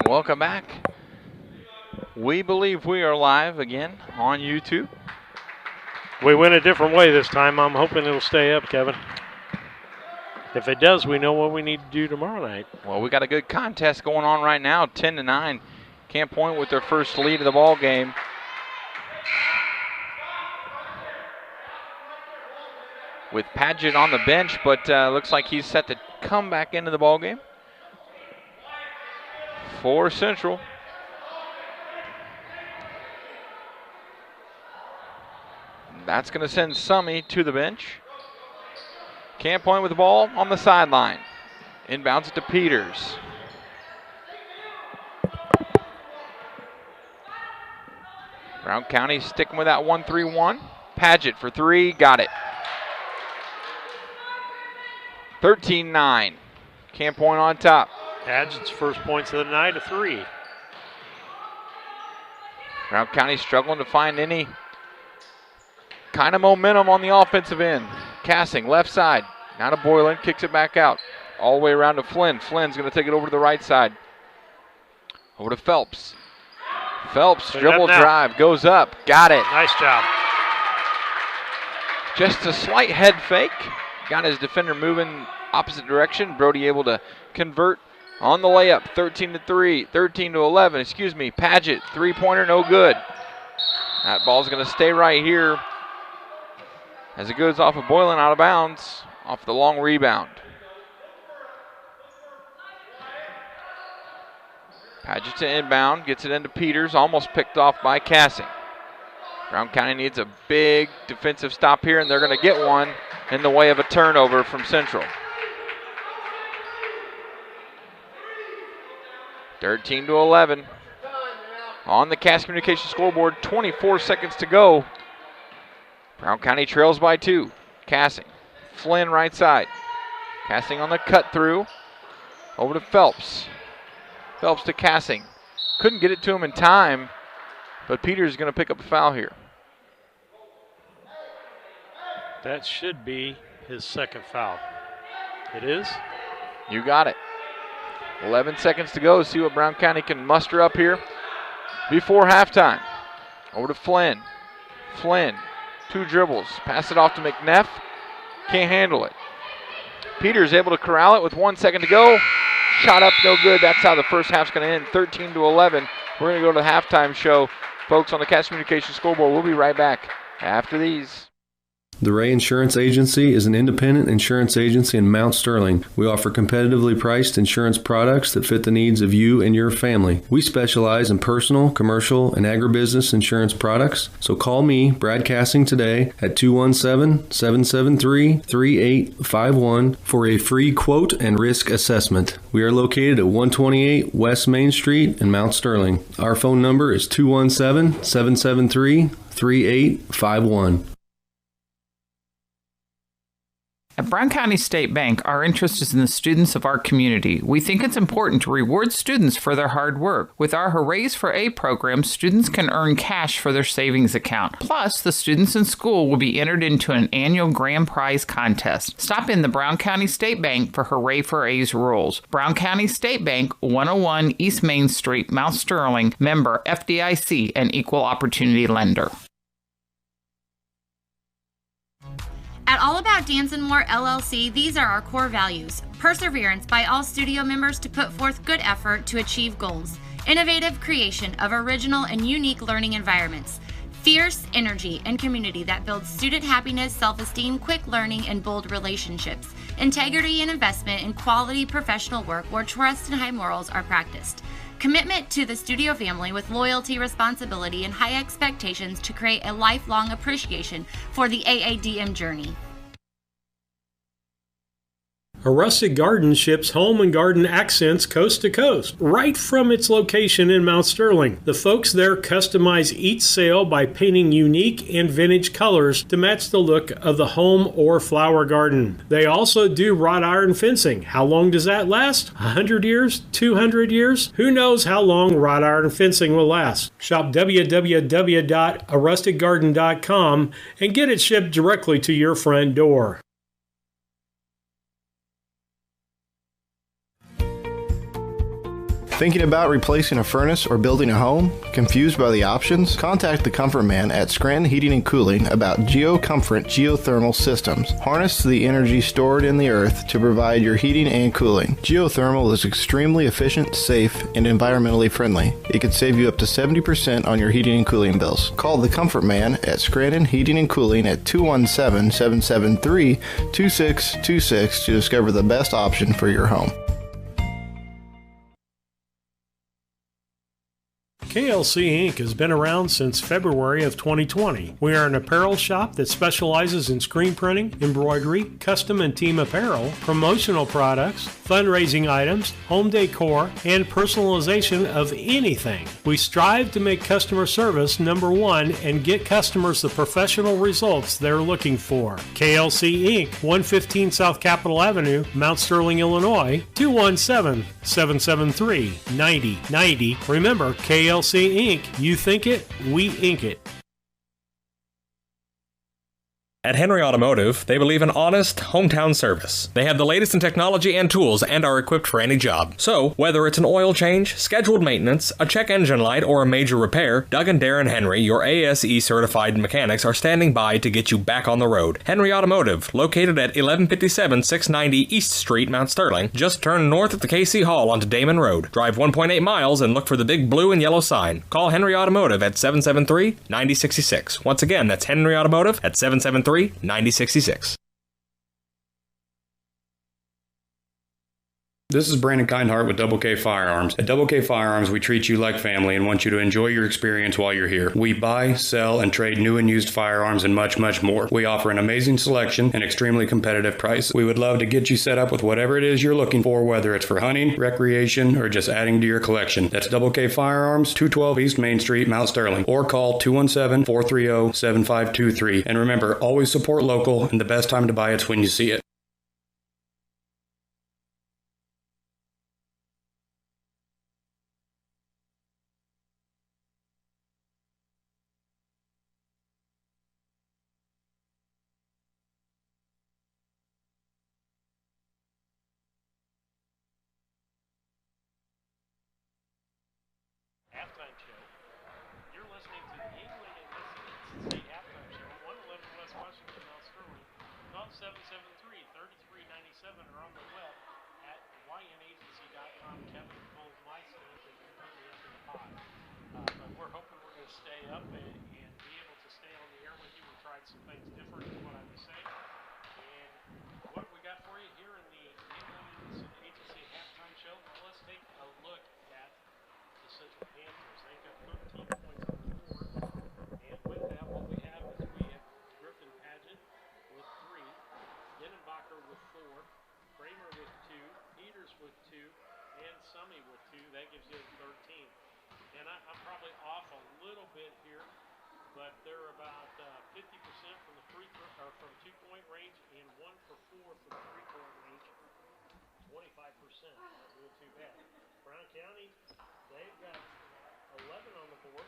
welcome back. We believe we are live again on YouTube. We went a different way this time. I'm hoping it'll stay up, Kevin. If it does, we know what we need to do tomorrow night. Well, we got a good contest going on right now, 10-9. Camp Point with their first lead of the ball game. With Paget on the bench, but looks like he's set to come back into the ball game for Central. That's going to send Summey to the bench. Camp Point with the ball on the sideline. Inbounds it to Peters. Brown County sticking with that 1-3-1. Paget for three, got it. 13-9. Camp Point on top. Paget's first points of the night, a three. Brown County struggling to find any kind of momentum on the offensive end. Cassing, left side. Now to Boylan, kicks it back out. All the way around to Flynn. Flynn's going to take it over to the right side. Over to Phelps. Phelps, dribble drive, goes up, got it. Nice job. Just a slight head fake. Got his defender moving opposite direction. Brody able to convert on the layup. 13-11, excuse me. Paget, three-pointer, no good. That ball's going to stay right here as it goes off of Boylan out of bounds, off the long rebound. Paget to inbound, gets it into Peters, almost picked off by Cassing. Brown County needs a big defensive stop here, and they're going to get one in the way of a turnover from Central. 13-11. On the Cass Communications scoreboard, 24 seconds to go. Brown County trails by 2. Cassing. Flynn right side. Cassing on the cut through. Over to Phelps. Phelps to Cassing. Couldn't get it to him in time, but Peters is going to pick up a foul here. That should be his second foul. It is? You got it. 11 seconds to go. See what Brown County can muster up here before halftime. Over to Flynn. Flynn, 2 dribbles. Pass it off to McNeff. Can't handle it. Peters able to corral it with 1 second to go. Shot up, no good. That's how the first half's going to end, 13-11. We're going to go to the halftime show. Folks, on the Cass Communications scoreboard, we'll be right back after these. The Ray Insurance Agency is an independent insurance agency in Mount Sterling. We offer competitively priced insurance products that fit the needs of you and your family. We specialize in personal, commercial, and agribusiness insurance products. So call me, Brad Cassing, today at 217-773-3851 for a free quote and risk assessment. We are located at 128 West Main Street in Mount Sterling. Our phone number is 217-773-3851. At Brown County State Bank, our interest is in the students of our community. We think it's important to reward students for their hard work. With our Hoorays for A program, students can earn cash for their savings account. Plus, the students in school will be entered into an annual grand prize contest. Stop in the Brown County State Bank for Hooray for A's rules. Brown County State Bank, 101 East Main Street, Mount Sterling, member FDIC, and equal opportunity lender. At All About Dance and More LLC, these are our core values. Perseverance by all studio members to put forth good effort to achieve goals. Innovative creation of original and unique learning environments. Fierce energy and community that builds student happiness, self-esteem, quick learning, and bold relationships. Integrity and investment in quality professional work where trust and high morals are practiced. Commitment to the studio family with loyalty, responsibility, and high expectations to create a lifelong appreciation for the AADM journey. A Rustic Garden ships home and garden accents coast to coast, right from its location in Mount Sterling. The folks there customize each sail by painting unique and vintage colors to match the look of the home or flower garden. They also do wrought iron fencing. How long does that last? 100 years? 200 years? Who knows how long wrought iron fencing will last? Shop www.arusticgarden.com and get it shipped directly to your front door. Thinking about replacing a furnace or building a home? Confused by the options? Contact the Comfort Man at Scranton Heating and Cooling about GeoComfort geothermal systems. Harness the energy stored in the earth to provide your heating and cooling. Geothermal is extremely efficient, safe, and environmentally friendly. It can save you up to 70% on your heating and cooling bills. Call the Comfort Man at Scranton Heating and Cooling at 217-773-2626 to discover the best option for your home. KLC Inc. has been around since February of 2020. We are an apparel shop that specializes in screen printing, embroidery, custom and team apparel, promotional products, fundraising items, home decor, and personalization of anything. We strive to make customer service number one and get customers the professional results they're looking for. KLC Inc., 115 South Capitol Avenue, Mount Sterling, Illinois, 217-773-9090. Remember, KLC Inc., you think it, we ink it. At Henry Automotive, they believe in honest, hometown service. They have the latest in technology and tools and are equipped for any job. So, whether it's an oil change, scheduled maintenance, a check engine light, or a major repair, Doug and Darren Henry, your ASE certified mechanics, are standing by to get you back on the road. Henry Automotive, located at 1157 690 East Street, Mount Sterling. Just turn north at the KC Hall onto Damon Road. Drive 1.8 miles and look for the big blue and yellow sign. Call Henry Automotive at 773-9066. Once again, that's Henry Automotive at 773-9066. This is Brandon Kindhart with Double K Firearms. At Double K Firearms, we treat you like family and want you to enjoy your experience while you're here. We buy, sell, and trade new and used firearms and much, much more. We offer an amazing selection and extremely competitive price. We would love to get you set up with whatever it is you're looking for, whether it's for hunting, recreation, or just adding to your collection. That's Double K Firearms, 212 East Main Street, Mount Sterling, or call 217-430-7523. And remember, always support local, and the best time to buy it's when you see it. Halftime show. You're listening to the Eagle and Mississippi State Halftime Show, 111 West Washington, Mount Sterling. Call 773-3397 or on the web at ynagency.com. Kevin pulls my skills and you're currently up in the pot. But we're hoping we're going to stay up and be able to stay on the air with you. We tried some things different than what I was saying. And what have we got for you here in the Eagle and Agency Halftime Show? Well, let's take a look at the Central Panthers. They've got 13 points on the board. And with that, what we have is we have Griffin Pageant with 3, Denenbacher with 4, Kramer with 2, Peters with 2, and Summy with 2. That gives you 13. And I'm probably off a little bit here, but they're about 50% from the from 2-point range and 1 for 4 from the 3-point range. 25%. Not doing too bad. Brown County, they've got 11 on the board.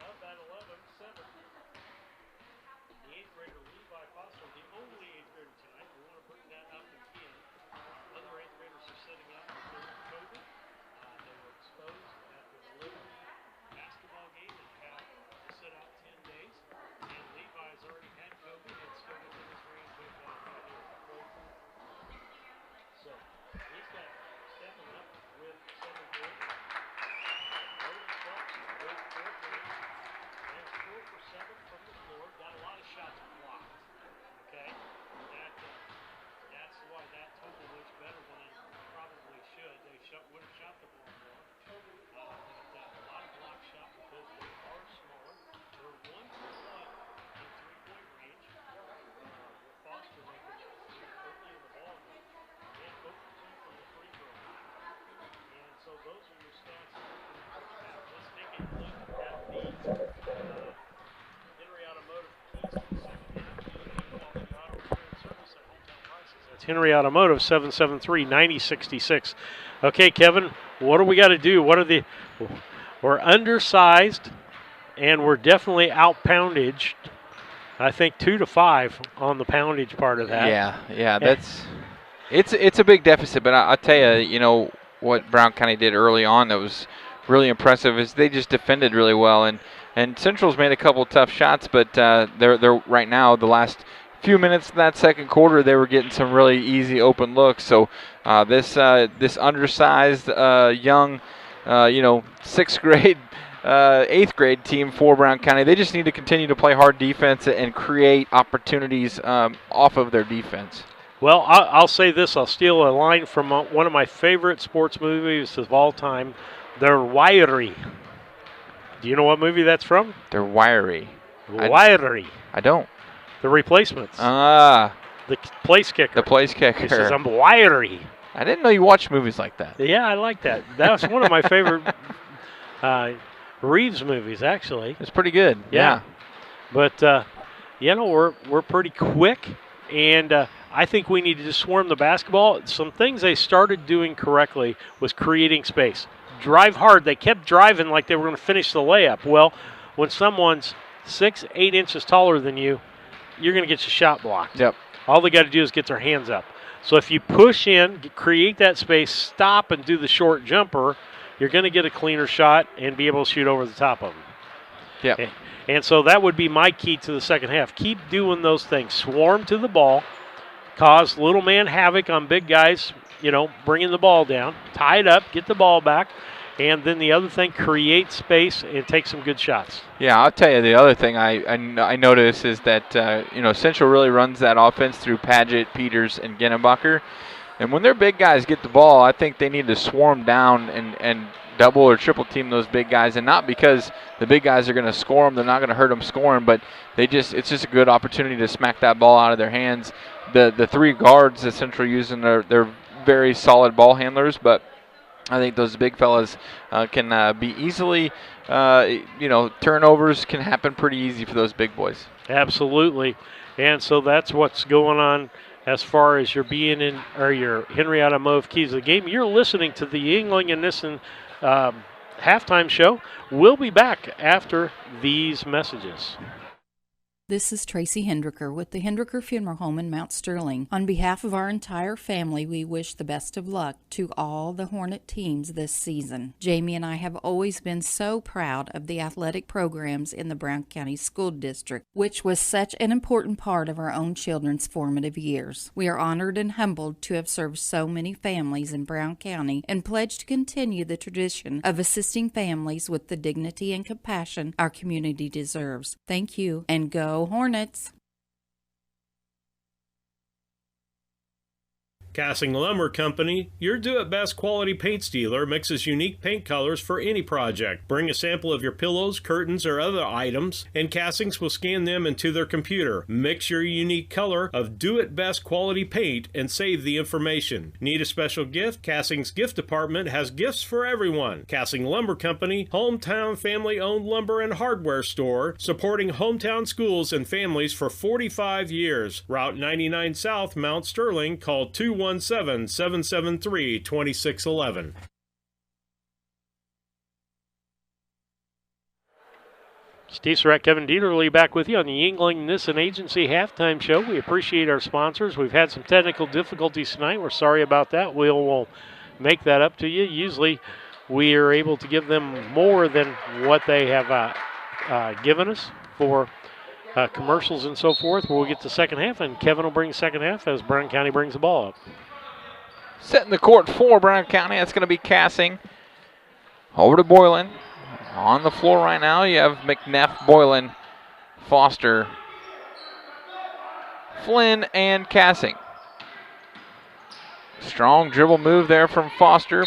Of that 11, 7. The 8th grader Levi Foster, the only 8th grader tonight. We want to bring that up again. Other 8th graders are sitting out because of COVID. They were exposed at the Liberty basketball game and had to sit out 10 days. And Levi's already had COVID and still within his range with COVID. So he's got stepping up with 7th grade. Logan Clark with 4th grade. And 4 for 7 from the floor. Got a lot of shots blocked. Okay? That's why that total was better than it probably should. They would have shot the ball more. But a lot of block shot because they are smaller. They're 1 for 1 in 3-point range. With Foster making early in the ball game. And 0 for 2 from the free throw line. And so those are your stats. Let's take a look at the Henry Automotive keys to the second half. Quality auto repair and service at hometown prices. That's Henry Automotive, 773-9066. Okay, Kevin, what do we got to do? We're undersized, and we're definitely out-poundaged. I think 2 to 5 on the poundage part of that. Yeah, that's it's a big deficit. But I'll tell you, what Brown County did early on that was really impressive is they just defended really well. And Central's made a couple tough shots, but they're right now, the last few minutes of that second quarter, they were getting some really easy open looks. So this undersized, young, 6th grade, 8th grade team for Brown County, they just need to continue to play hard defense and create opportunities off of their defense. Well, I'll say this. I'll steal a line from one of my favorite sports movies of all time. They're wiry. Do you know what movie that's from? They're wiry. Wiry. I don't. The Replacements. The place kicker. The place kicker. He says, I'm wiry. I didn't know you watched movies like that. Yeah, I like that. That's one of my favorite Reeves movies, actually. It's pretty good. Yeah. But, we're pretty quick, and I think we need to just swarm the basketball. Some things they started doing correctly was creating space. Drive hard. They kept driving like they were going to finish the layup. Well, when someone's 6, 8 inches taller than you, you're going to get your shot blocked. Yep. All they got to do is get their hands up. So if you push in, create that space, stop and do the short jumper, you're going to get a cleaner shot and be able to shoot over the top of them. Yep. And so that would be my key to the second half. Keep doing those things. Swarm to the ball. Cause little man havoc on big guys, bringing the ball down. Tie it up, get the ball back. And then the other thing, create space and take some good shots. Yeah, I'll tell you the other thing I notice is that, Central really runs that offense through Paget, Peters, and Ginnebacher. And when their big guys get the ball, I think they need to swarm down and double or triple team those big guys. And not because the big guys are going to score them, they're not going to hurt them scoring, but it's just a good opportunity to smack that ball out of their hands. The 3 guards that Central using, they're very solid ball handlers, but I think those big fellas can be easily, turnovers can happen pretty easy for those big boys. Absolutely. And so that's what's going on as far as your Henry Automotive Keys of the Game. You're listening to the Yuengling and Nissen halftime show. We'll be back after these messages. This is Tracy Hendricker with the Hendricker Funeral Home in Mount Sterling. On behalf of our entire family, we wish the best of luck to all the Hornet teams this season. Jamie and I have always been so proud of the athletic programs in the Brown County School District, which was such an important part of our own children's formative years. We are honored and humbled to have served so many families in Brown County and pledge to continue the tradition of assisting families with the dignity and compassion our community deserves. Thank you, and go Hornets! Cassing Lumber Company, your do-it-best quality paint dealer, mixes unique paint colors for any project. Bring a sample of your pillows, curtains, or other items, and Cassings will scan them into their computer. Mix your unique color of do-it-best quality paint and save the information. Need a special gift? Cassing's gift department has gifts for everyone. Cassing Lumber Company, hometown family-owned lumber and hardware store, supporting hometown schools and families for 45 years. Route 99 South, Mount Sterling. Call 217-773-2611. Steve Surratt, Kevin Dieterle back with you on the Yuengling Nissen Agency halftime show. We appreciate our sponsors. We've had some technical difficulties tonight. We're sorry about that. We'll make that up to you. Usually we are able to give them more than what they have given us for commercials and so forth. We'll get to second half, and Kevin will bring the second half as Brown County brings the ball up. Setting the court for Brown County, that's going to be Cassing. Over to Boylan. On the floor right now, you have McNeff, Boylan, Foster, Flynn, and Cassing. Strong dribble move there from Foster.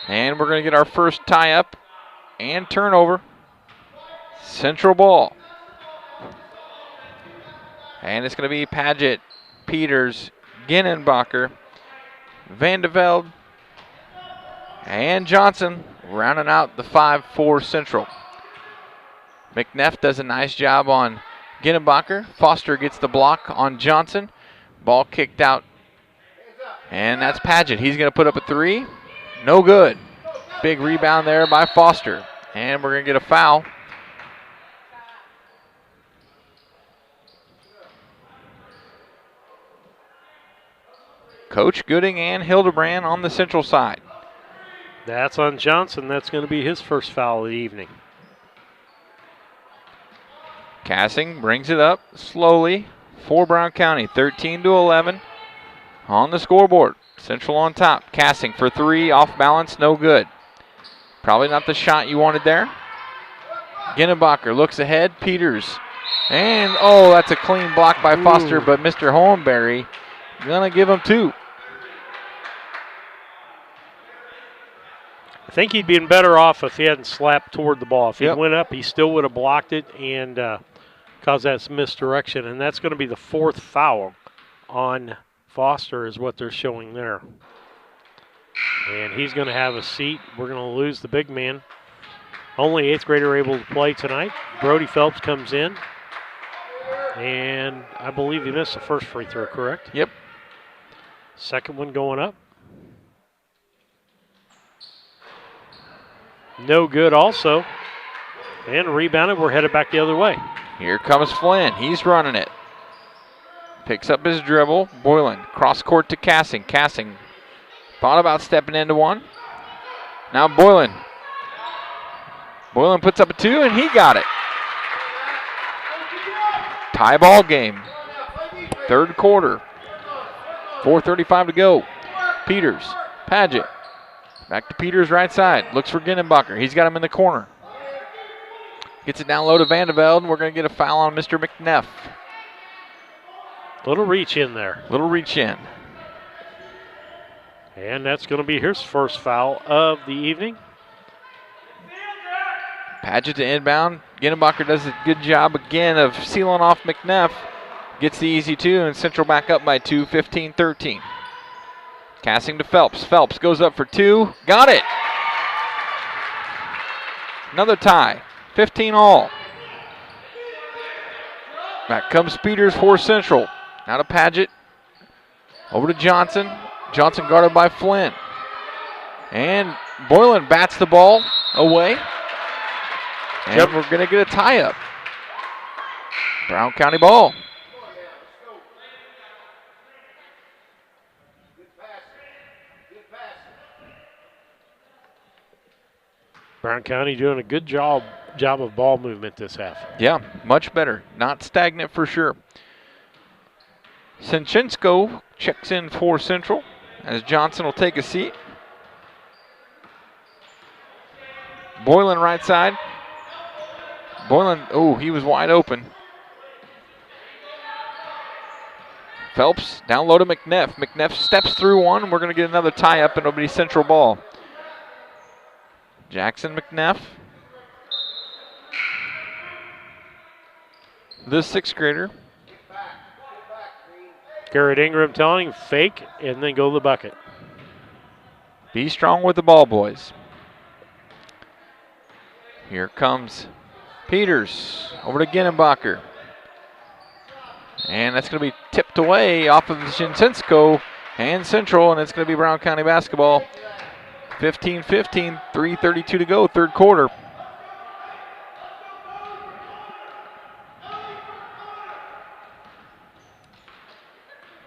And we're going to get our first tie-up and turnover. Central ball. And it's going to be Paget, Peters, Ginnebacher, Vandeveld, and Johnson rounding out the 5-4 Central. McNeff does a nice job on Ginnebacher. Foster gets the block on Johnson. Ball kicked out. And that's Paget. He's going to put up a 3. No good. Big rebound there by Foster. And we're going to get a foul. Coach Gooding and Hildebrand on the Central side. That's on Johnson. That's going to be his first foul of the evening. Cassing brings it up slowly for Brown County. 13-11 on the scoreboard. Central on top. Cassing for three, off balance, no good. Probably not the shot you wanted there. Ginnebacher looks ahead. Peters. And, oh, that's a clean block by Foster, but Mr. Hohenberry going to give him two. I think he'd been better off if he hadn't slapped toward the ball. If he Yep. went up, he still would have blocked it and caused that misdirection. And that's going to be the fourth foul on Foster is what they're showing there. And he's going to have a seat. We're going to lose the big man. Only eighth grader able to play tonight. Brody Phelps comes in. And I believe he missed the first free throw, correct? Yep. Second one going up. No good also. And rebounded. We're headed back the other way. Here comes Flynn. He's running it. Picks up his dribble. Boylan, cross court to Cassing. Cassing thought about stepping into one. Now Boylan. Boylan puts up a two, and he got it. Tie ball game. Third quarter. 4:35 to go. Peters. Paget. Back to Peters right side. Looks for Ginnebacher. He's got him in the corner. Gets it down low to Vandeveld, and we're going to get a foul on Mr. McNeff. Little reach in there. Little reach in. And that's going to be his first foul of the evening. Paget to inbound. Ginnebacher does a good job again of sealing off McNeff. Gets the easy two, and Central back up by two, 15-13. Cassing to Phelps. Phelps goes up for two. Got it! Another tie. 15 all. Back comes Peters for Central. Now to Paget. Over to Johnson. Johnson guarded by Flynn. And Boylan bats the ball away. And we're going to get a tie-up. Brown County ball. Brown County doing a good job of ball movement this half. Yeah, much better. Not stagnant for sure. Sinchenko checks in for Central as Johnson will take a seat. Boylan right side. Boylan, oh, he was wide open. Phelps down low to McNeff. McNeff steps through one, and we're going to get another tie-up, and it'll be Central ball. Jackson McNeff. The sixth grader. Garrett Ingram telling him fake and then go to the bucket. Be strong with the ball, boys. Here comes Peters over to Ginnebacher. And that's going to be tipped away off of Shinchenko and Central, and it's going to be Brown County basketball. 15-15, 3:32 to go, third quarter.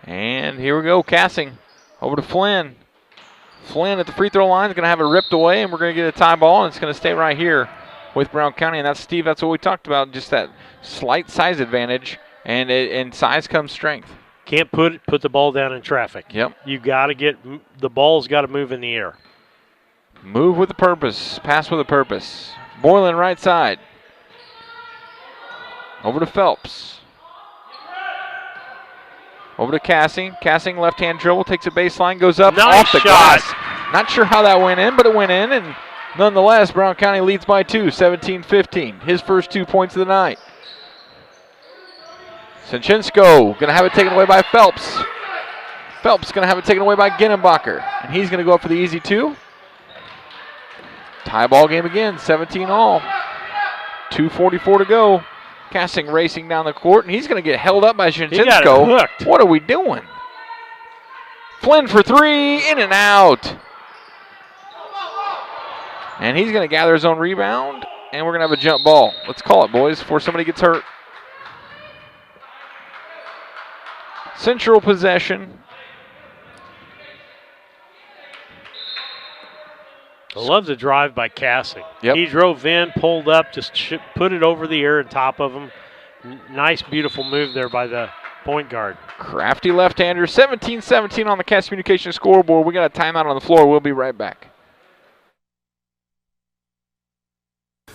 And here we go, Cassing over to Flynn. Flynn at the free throw line is going to have it ripped away, and we're going to get a tie ball, and it's going to stay right here with Brown County. And that's, Steve, that's what we talked about, just that slight size advantage, and size comes strength. Can't put the ball down in traffic. Yep. You got to get, the ball's got to move in the air. Move with a purpose, pass with a purpose. Boylan right side. Over to Phelps. Over to Cassing. Cassing left-hand dribble, takes a baseline, goes up off the glass. Not sure how that went in, but it went in, and nonetheless, Brown County leads by two, 17-15. His first 2 points of the night. Sinchenko going to have it taken away by Phelps. Phelps going to have it taken away by Ginnebacher, and he's going to go up for the easy two. Tie ball game again, 17 all. 2:44 to go. Cassing racing down the court, and he's going to get held up by Shinchenko. What are we doing? Flynn for three, in and out. And he's going to gather his own rebound, and we're going to have a jump ball. Let's call it, boys, before somebody gets hurt. Central possession. I love the drive by Cassing. Yep. He drove in, pulled up, just put it over the air on top of him. Nice, beautiful move there by the point guard. Crafty left-hander. 17-17 on the Cass Communications scoreboard. We got a timeout on the floor. We'll be right back.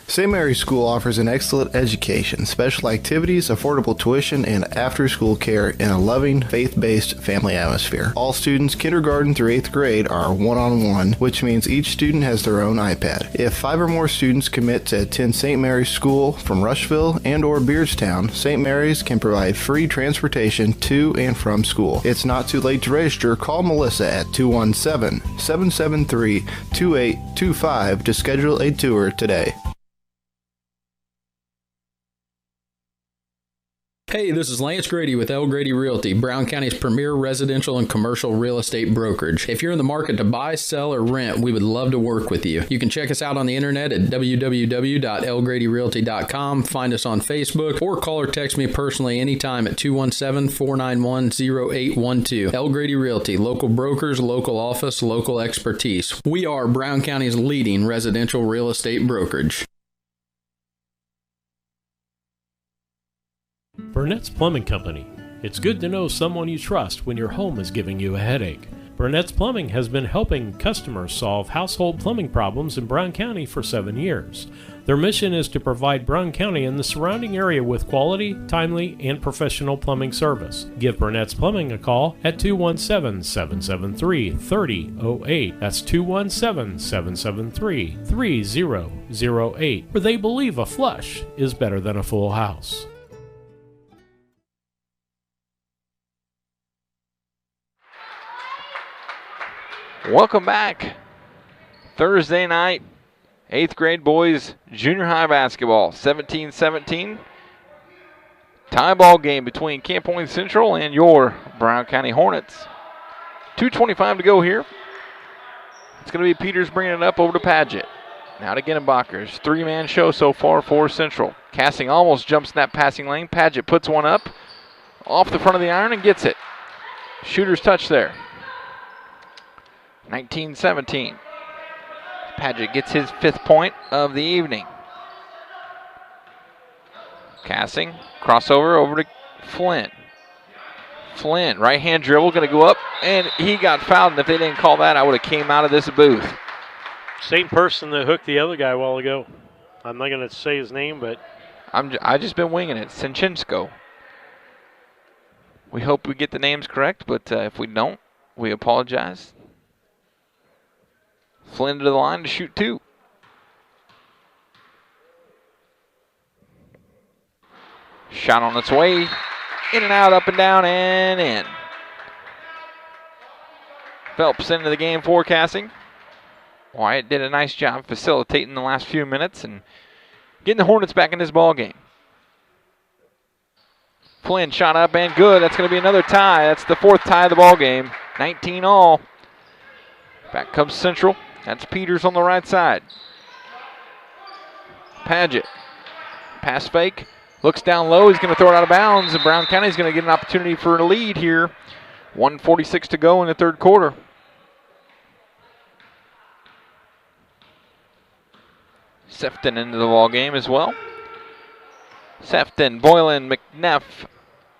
St. Mary's School offers an excellent education, special activities, affordable tuition, and after-school care in a loving, faith-based family atmosphere. All students, kindergarten through 8th grade, are one-on-one, which means each student has their own iPad. If 5 or more students commit to attend St. Mary's School from Rushville and or Beardstown, St. Mary's can provide free transportation to and from school. It's not too late to register. Call Melissa at 217-773-2825 to schedule a tour today. Hey, this is Lance Grady with L. Grady Realty, Brown County's premier residential and commercial real estate brokerage. If you're in the market to buy, sell, or rent, we would love to work with you. You can check us out on the internet at www.lgradyrealty.com, find us on Facebook, or call or text me personally anytime at 217-491-0812. L. Grady Realty, local brokers, local office, local expertise. We are Brown County's leading residential real estate brokerage. Burnett's Plumbing Company. It's good to know someone you trust when your home is giving you a headache. Burnett's Plumbing has been helping customers solve household plumbing problems in Brown County for 7 years. Their mission is to provide Brown County and the surrounding area with quality, timely, and professional plumbing service. Give Burnett's Plumbing a call at 217-773-3008. That's 217-773-3008, where they believe a flush is better than a full house. Welcome back. Thursday night, 8th grade boys junior high basketball, 17-17. Tie ball game between Camp Point Central and your Brown County Hornets. 2:25 to go here. It's going to be Peters bringing it up over to Padgett. Now to Ginnebacher's 3-man show so far for Central. Cassing almost jumps in that passing lane. Padgett puts one up off the front of the iron and gets it. Shooter's touch there. 19-17. Padgett gets his 5th point of the evening. Cassing, crossover over to Flynn. Flynn, right-hand dribble, going to go up, and he got fouled, and if they didn't call that, I would have came out of this booth. Same person that hooked the other guy a while ago. I'm not going to say his name, but I just been winging it. Sinchensko. We hope we get the names correct, but if we don't, we apologize. Flynn to the line to shoot 2. Shot on its way. In and out, up and down, and in. Phelps into the game for Cassing. Wyatt did a nice job facilitating the last few minutes and getting the Hornets back in this ball game. Flynn shot up and good. That's going to be another tie. That's the 4th tie of the ball game. 19 all. Back comes Central. That's Peters on the right side. Padgett. Pass fake. Looks down low. He's going to throw it out of bounds. And Brown County's going to get an opportunity for a lead here. 1:46 to go in the 3rd quarter. Sefton into the ball game as well. Sefton, Boylan, McNeff,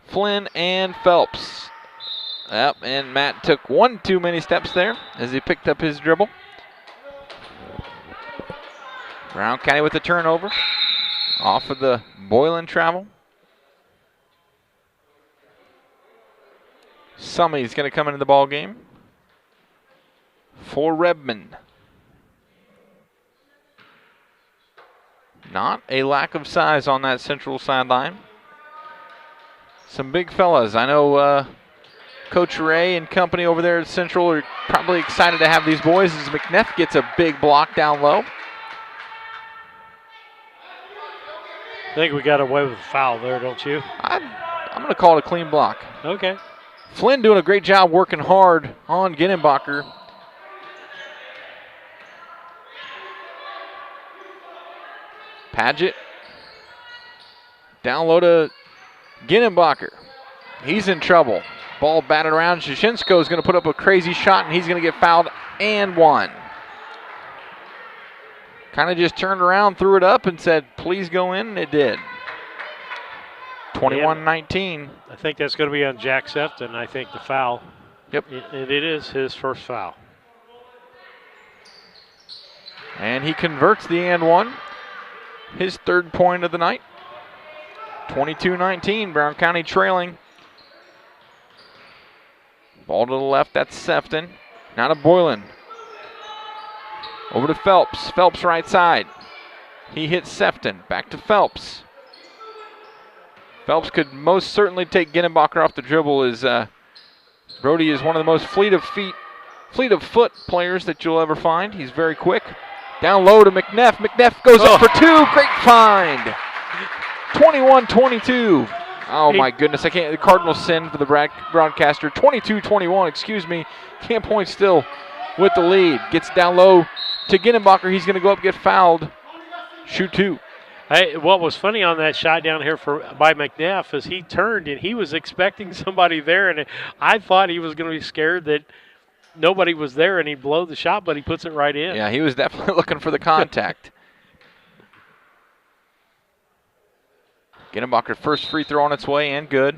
Flynn, and Phelps. Yep, and Matt took one too many steps there as he picked up his dribble. Brown County with the turnover off of the Boylan travel. Summey's going to come into the ball game for Redmond. Not a lack of size on that Central sideline. Some big fellas. I know Coach Ray and company over there at Central are probably excited to have these boys as McNeff gets a big block down low. I think we got away with a foul there, don't you? I'm going to call it a clean block. Okay. Flynn doing a great job working hard on Ginnebacher. Padgett down low to Ginnebacher. He's in trouble. Ball batted around. Shashinsko is going to put up a crazy shot, and he's going to get fouled and one. kind of just turned around, threw it up, and said, please go in, and it did. 21-19. I think that's going to be on Jack Sefton. I think the foul. Yep. And it is his first foul. And he converts the and one. His third point of the night. 22-19, Brown County trailing. Ball to the left, that's Sefton. Now to Boylan. Over to Phelps. Phelps right side. He hits Sefton. Back to Phelps. Phelps could most certainly take Ginnebacher off the dribble as Brody is one of the most fleet of foot players that you'll ever find. He's very quick. Down low to McNeff. McNeff goes up for two. Great find. 21-22. Oh, my goodness. I can't. The Cardinals send for the broadcaster. 22-21. Excuse me. Camp Point still with the lead. Gets down low to Ginnebacher. He's going to go up, get fouled. Shoot two. Hey, what was funny on that shot down here by McNeff is he turned and he was expecting somebody there, and I thought he was going to be scared that nobody was there and he'd blow the shot, but he puts it right in. Yeah, he was definitely looking for the contact. Ginnebacher first free throw on its way and good.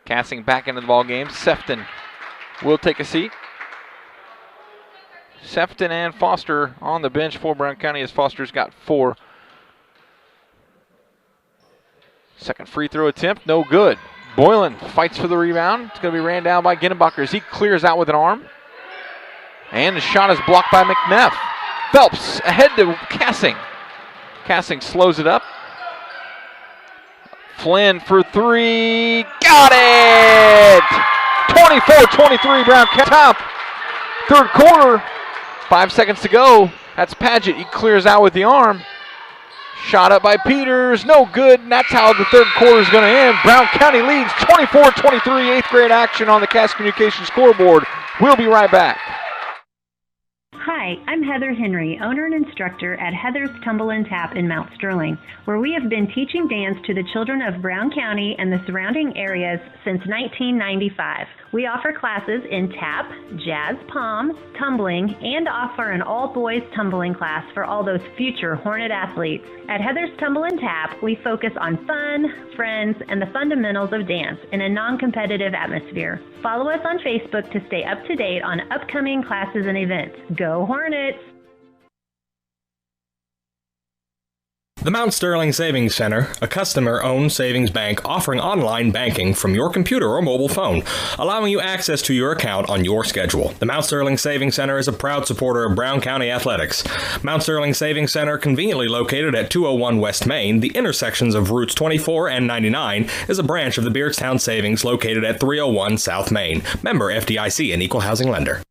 Casting back into the ball game. Sefton will take a seat. Sefton and Foster on the bench for Brown County as Foster's got 4. Second free throw attempt, no good. Boylan fights for the rebound. It's going to be ran down by Ginnebacher as he clears out with an arm. And the shot is blocked by McNeff. Phelps ahead to Cassing. Cassing slows it up. Flynn for three. Got it! 24-23 Brown County top. Third quarter. 5 seconds to go. That's Paget. He clears out with the arm. Shot up by Peters, no good, and that's how the third quarter is going to end. Brown County leads 24-23, 8th grade action on the Cass Communications scoreboard. We'll be right back. Hi, I'm Heather Henry, owner and instructor at Heather's Tumble and Tap in Mount Sterling, where we have been teaching dance to the children of Brown County and the surrounding areas since 1995. We offer classes in tap, jazz palm, tumbling, and offer an all-boys tumbling class for all those future Hornet athletes. At Heather's Tumble and Tap, we focus on fun, friends, and the fundamentals of dance in a non-competitive atmosphere. Follow us on Facebook to stay up to date on upcoming classes and events. Go Hornets! The Mount Sterling Savings Center, a customer-owned savings bank offering online banking from your computer or mobile phone, allowing you access to your account on your schedule. The Mount Sterling Savings Center is a proud supporter of Brown County athletics. Mount Sterling Savings Center, conveniently located at 201 West Main, the intersections of routes 24 and 99, is a branch of the Beardstown Savings located at 301 South Main. Member FDIC, an equal housing lender.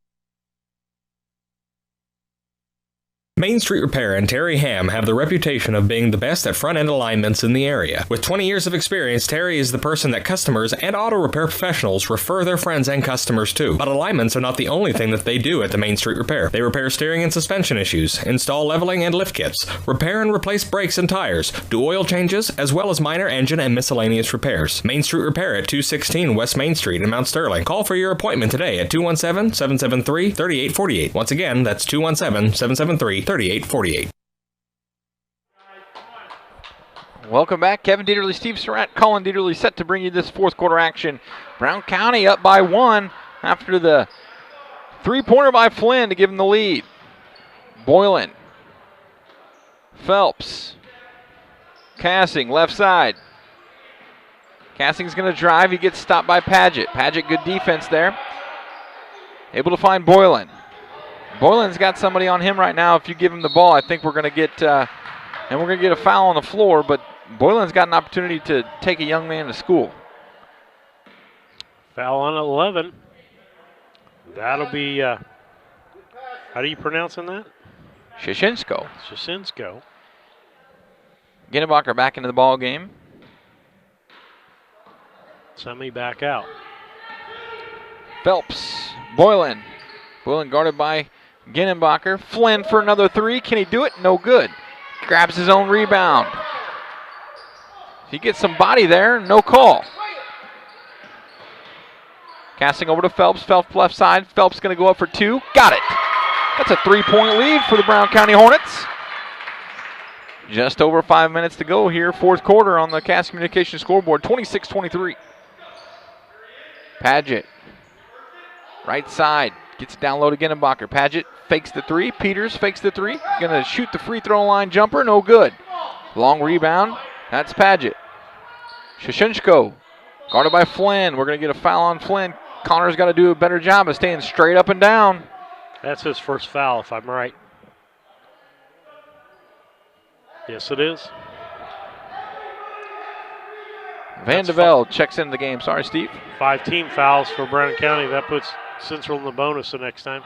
Main Street Repair and Terry Ham have the reputation of being the best at front-end alignments in the area. With 20 years of experience, Terry is the person that customers and auto repair professionals refer their friends and customers to. But alignments are not the only thing that they do at the Main Street Repair. They repair steering and suspension issues, install leveling and lift kits, repair and replace brakes and tires, do oil changes, as well as minor engine and miscellaneous repairs. Main Street Repair at 216 West Main Street in Mount Sterling. Call for your appointment today at 217-773-3848. Once again, that's 217-773-3848. Welcome back. Kevin Dieterle, Steve Surratt, Colin Dieterle set to bring you this fourth quarter action. Brown County up by 1 after the three-pointer by Flynn to give him the lead. Boylan. Phelps. Cassing, left side. Cassing's going to drive. He gets stopped by Paget. Paget, good defense there. Able to find Boylan. Boylan's got somebody on him right now. If you give him the ball, I think we're going to get a foul on the floor, but Boylan's got an opportunity to take a young man to school. Foul on 11. That'll be, how do you pronounce that? Shashinsko. Shashinsko. Ginnebacher back into the ball game. Semi back out. Phelps. Boylan. Boylan guarded by Ginnebacher. Flynn for another three. Can he do it? No good. Grabs his own rebound. He gets some body there. No call. Casting over to Phelps. Phelps left side. Phelps going to go up for two. Got it. That's a 3-point lead for the Brown County Hornets. Just over 5 minutes to go here, fourth quarter on the Cass Communications scoreboard, 26-23. Paget, right side, gets down low to Ginnebacher. Paget fakes the three. Peters fakes the three. Gonna shoot the free throw line jumper, no good. Long rebound, that's Paget. Shashenko, guarded by Flynn. We're gonna get a foul on Flynn. Connor's got to do a better job of staying straight up and down. That's his first foul, if I'm right. Yes, it is. Vandevelde checks into the game. Sorry, Steve. 5 team fouls for Brown County. That puts Central in the bonus the next time.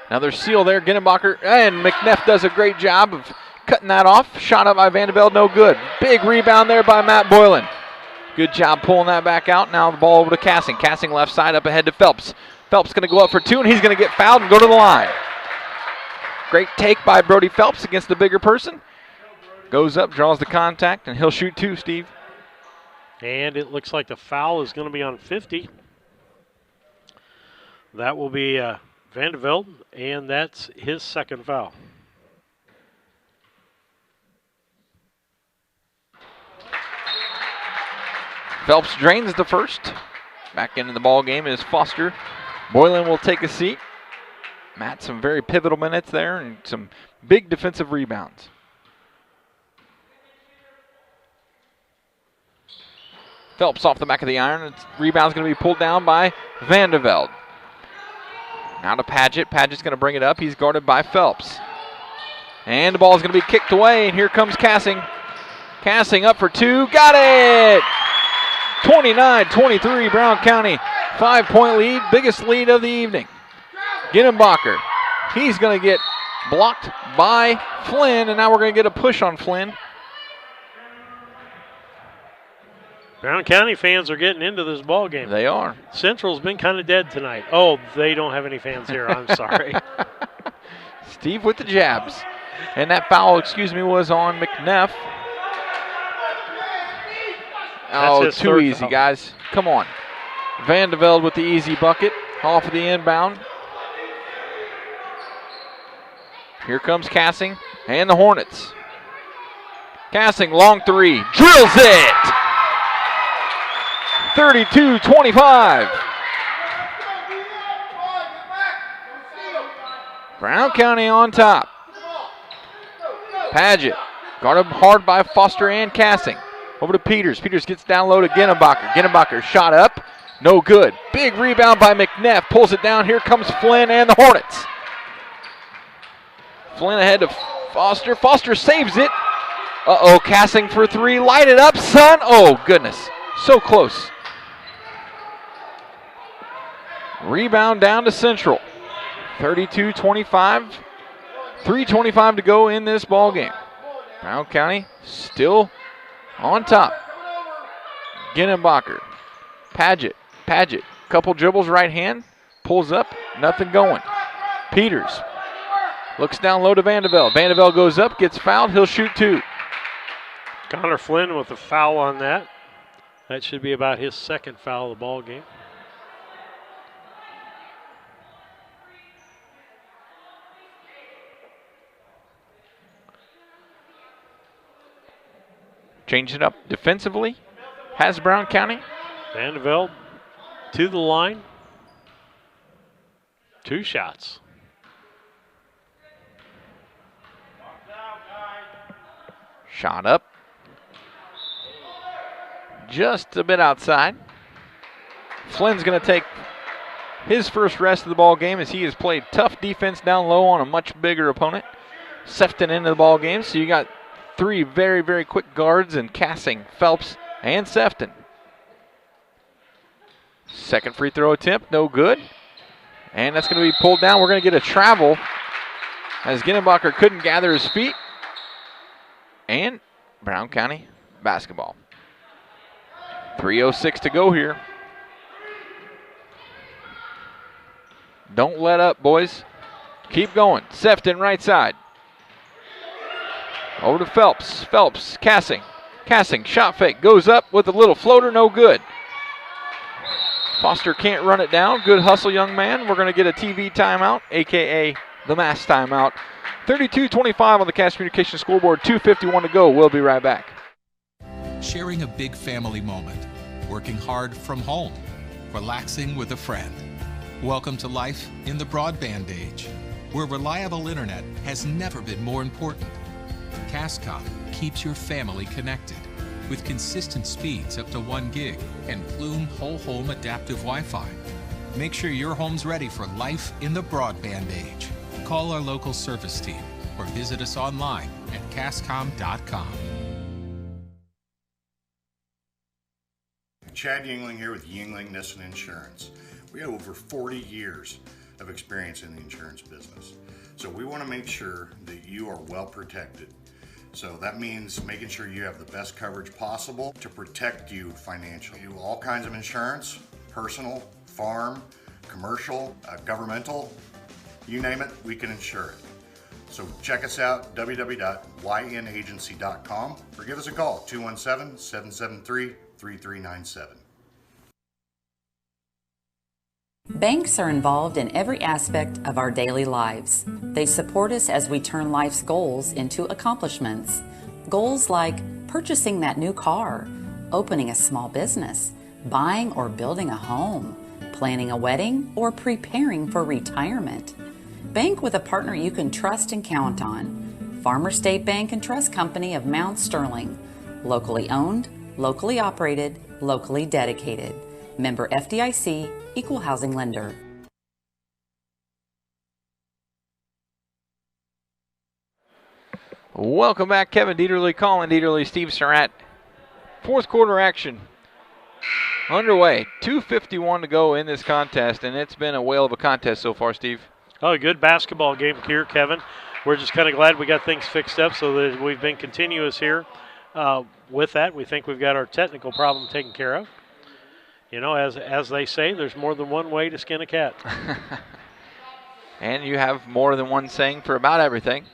Another seal there. Ginnebacher and McNeff does a great job of cutting that off. Shot up by Vandevelde, no good. Big rebound there by Matt Boylan. Good job pulling that back out. Now the ball over to Cassing. Cassing left side up ahead to Phelps. Phelps going to go up for two, and he's going to get fouled and go to the line. Great take by Brody Phelps against the bigger person. Goes up, draws the contact, and he'll shoot two, Steve. And it looks like the foul is going to be on 50. That will be Vandevelde, and that's his second foul. Phelps drains the first. Back into the ball game is Foster. Boylan will take a seat. Matt, some very pivotal minutes there and some big defensive rebounds. Phelps off the back of the iron. Rebound's going to be pulled down by Vandevelde. Now to Paget. Paget's going to bring it up. He's guarded by Phelps. And the ball is going to be kicked away, and here comes Cassing. Cassing up for two. Got it! 29-23, Brown County. 5-point lead, biggest lead of the evening. Ginnebacher. He's going to get blocked by Flynn, and now we're going to get a push on Flynn. Brown County fans are getting into this ball game. They are. Central's been kind of dead tonight. Oh, they don't have any fans here. I'm sorry. Steve with the jabs. And that foul, was on McNeff. Oh, too easy, foul. Guys. Come on. Vandevelde with the easy bucket. Off of the inbound. Here comes Cassing and the Hornets. Cassing, long three. Drills it! 32-25. Brown County on top. Paget. Guarded hard by Foster and Cassing. Over to Peters. Peters gets down low to Ginnebacher. Ginnebacher shot up. No good. Big rebound by McNeff. Pulls it down. Here comes Flynn and the Hornets. Flynn ahead to Foster. Foster saves it. Uh-oh, Cassing for three. Light it up, son. Oh, goodness. So close. Rebound down to Central. 32-25. 3:25 to go in this ball game. Brown County still on top. Ginnebacher. Paget. Couple dribbles right hand. Pulls up. Nothing going. Peters. Looks down low to Vandevelde. Vandevelde goes up. Gets fouled. He'll shoot two. Connor Flynn with a foul on that. That should be about his second foul of the ball game. Change it up defensively. Has Brown County. Vandevelde to the line. 2 shots. Shot up. Just a bit outside. Flynn's going to take his first rest of the ball game as he has played tough defense down low on a much bigger opponent. Sefton into the ball game, so you got 3 very, very quick guards in Cassing, Phelps, and Sefton. Second free throw attempt, no good. And that's going to be pulled down. We're going to get a travel as Ginnebacher couldn't gather his feet. And Brown County basketball. 3:06 to go here. Don't let up, boys. Keep going. Sefton right side. Over to Phelps. Phelps, Cassing. Cassing, shot fake. Goes up with a little floater, no good. Foster can't run it down. Good hustle, young man. We're going to get a TV timeout, a.k.a. the mass timeout. 32-25 on the Cass Communication scoreboard. 2:51 to go. We'll be right back. Sharing a big family moment, working hard from home, relaxing with a friend. Welcome to life in the broadband age, where reliable internet has never been more important. Cascom keeps your family connected with consistent speeds up to 1 gig and Plume whole home adaptive Wi-Fi. Make sure your home's ready for life in the broadband age. Call our local service team or visit us online at cascom.com. Chad Yingling here with Yingling Nissan Insurance. We have over 40 years of experience in the insurance business. So we want to make sure that you are well protected. So that means making sure you have the best coverage possible to protect you financially. We do all kinds of insurance, personal, farm, commercial, governmental, you name it, we can insure it. So check us out, www.ynagency.com, or give us a call, 217-773-3397. Banks are involved in every aspect of our daily lives. They support us as we turn life's goals into accomplishments. Goals like purchasing that new car, opening a small business, buying or building a home, planning a wedding, or preparing for retirement. Bank with a partner you can trust and count on. Farmer State Bank and Trust Company of Mount Sterling. Locally owned, locally operated, locally dedicated. Member FDIC, Equal Housing Lender. Welcome back. Kevin Dieterle, Colin Dieterle, Steve Surratt. Fourth quarter action underway. 2:51 to go in this contest, and it's been a whale of a contest so far, Steve. Oh, a good basketball game here, Kevin. We're just kind of glad we got things fixed up so that we've been continuous here. With that, we think we've got our technical problem taken care of. You know, as they say, there's more than one way to skin a cat. And you have more than one saying for about everything.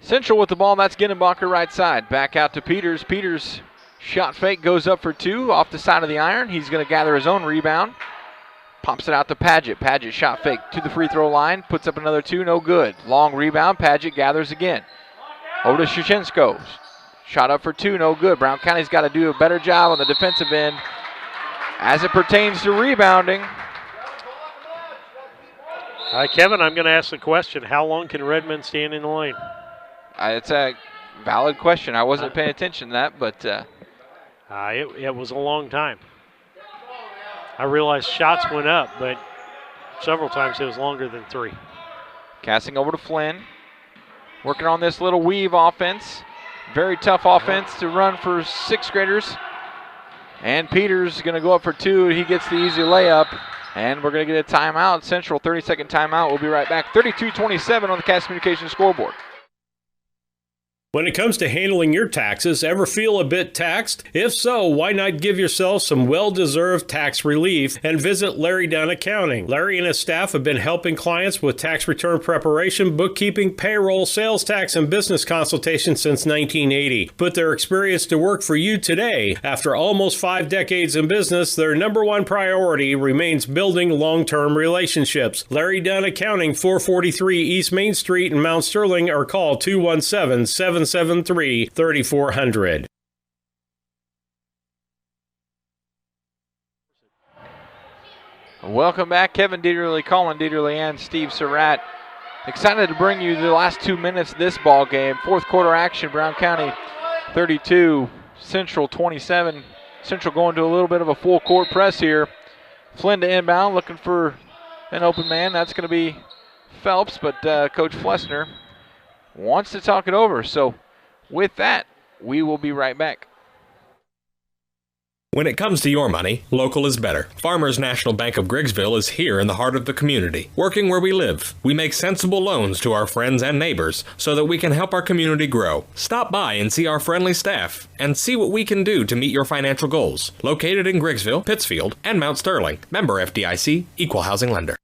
Central with the ball, that's Ginnebacher right side. Back out to Peters. Peters shot fake, goes up for two off the side of the iron. He's going to gather his own rebound. Pops it out to Padgett. Padgett shot fake to the free throw line. Puts up another two, no good. Long rebound, Padgett gathers again. Over to Shushensko. Shot up for two, no good. Brown County's got to do a better job on the defensive end as it pertains to rebounding. Kevin, I'm going to ask the question, how long can Redmond stand in the lane? It's a valid question. I wasn't paying attention to that, but... it was a long time. I realized shots went up, but several times it was longer than three. Casting over to Flynn. Working on this little weave offense. Very tough offense to run for sixth graders. And Peters is going to go up for two. He gets the easy layup. And we're going to get a timeout. Central 30-second timeout. We'll be right back. 32-27 on the Cass Communications scoreboard. When it comes to handling your taxes, ever feel a bit taxed? If so, why not give yourself some well-deserved tax relief and visit Larry Dunn Accounting. Larry and his staff have been helping clients with tax return preparation, bookkeeping, payroll, sales tax, and business consultation since 1980. Put their experience to work for you today. After almost 5 decades in business, their number one priority remains building long-term relationships. Larry Dunn Accounting, 443 East Main Street in Mount Sterling, or call 217-773-3400. Welcome back. Kevin Dieterle, Colin Dieterle, and Steve Surratt. Excited to bring you the last 2 minutes of this ball game. Fourth quarter action, Brown County 32, Central 27. Central going to a little bit of a full court press here. Flynn to inbound, looking for an open man. That's going to be Phelps, but Coach Flessner wants to talk it over. So with that, we will be right back. When it comes to your money, local is better. Farmers National Bank of Griggsville is here in the heart of the community, working where we live. We make sensible loans to our friends and neighbors so that we can help our community grow. Stop by and see our friendly staff and see what we can do to meet your financial goals. Located in Griggsville, Pittsfield, and Mount Sterling. Member FDIC, Equal Housing Lender.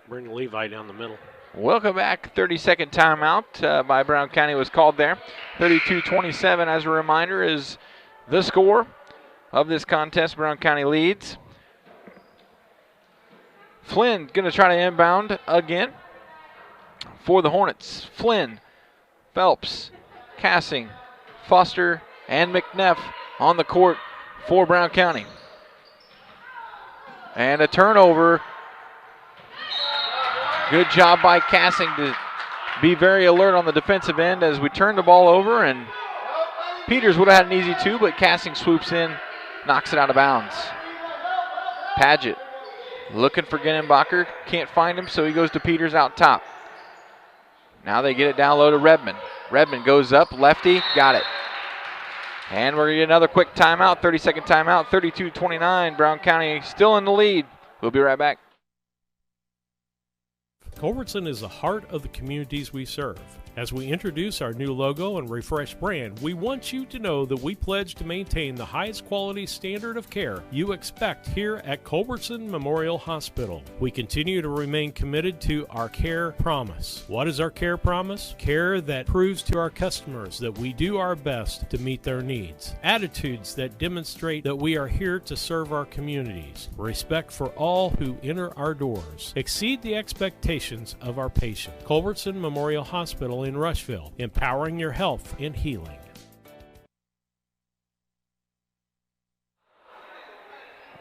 Bring Levi down the middle. Welcome back. 30-second timeout by Brown County was called there. 32-27, as a reminder, is the score of this contest. Brown County leads. Flynn going to try to inbound again for the Hornets. Flynn, Phelps, Cassing, Foster, and McNeff on the court for Brown County. And a turnover. Good job by Cassing to be very alert on the defensive end as we turn the ball over, and Peters would have had an easy two, but Cassing swoops in, knocks it out of bounds. Paget looking for Genenbacher, can't find him, so he goes to Peters out top. Now they get it down low to Redmond. Redmond goes up, lefty, got it. And we're going to get another quick timeout, 30-second timeout, 32-29. Brown County still in the lead. We'll be right back. Culbertson is the heart of the communities we serve. As we introduce our new logo and refreshed brand, we want you to know that we pledge to maintain the highest quality standard of care you expect here at Culbertson Memorial Hospital. We continue to remain committed to our care promise. What is our care promise? Care that proves to our customers that we do our best to meet their needs. Attitudes that demonstrate that we are here to serve our communities. Respect for all who enter our doors. Exceed the expectations of our patient. Culbertson Memorial Hospital in Rushville, empowering your health and healing.